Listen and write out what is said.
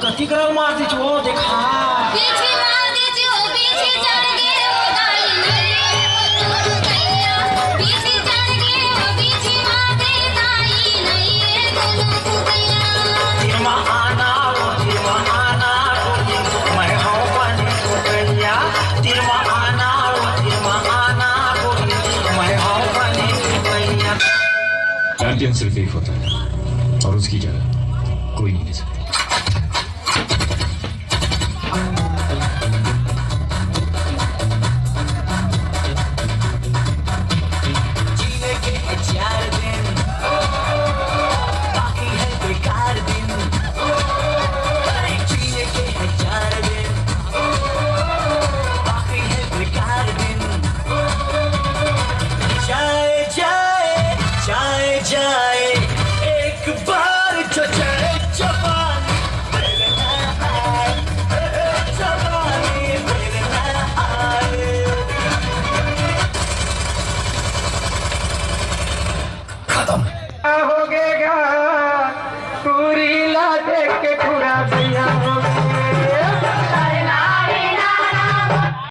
गति करो मार दीजिए देखा पीछे मार दीजिए पीछे चढ़ गए वो गाड़ी नहीं तुम गैया पीछे चढ़ गए वो पीछे मार दे दाई नहीं तुम गैया तिरमा आना मैं हूँ बने तो गैया तिरमा आना मैं हूँ बने तो गैया। चैंपियन सिर्फ एक होता है और उसकी जगह कोई नहीं ले सकता। जीने के है 4 दिन बाकी है बेकार दिन जीने के है 4 दिन बाकी है बेकार दिन जाए जाए जाए जाए एक बार जो चढ़े जवानी फिर ना आए जवानी फिर ना आए। खत्म हो गएगा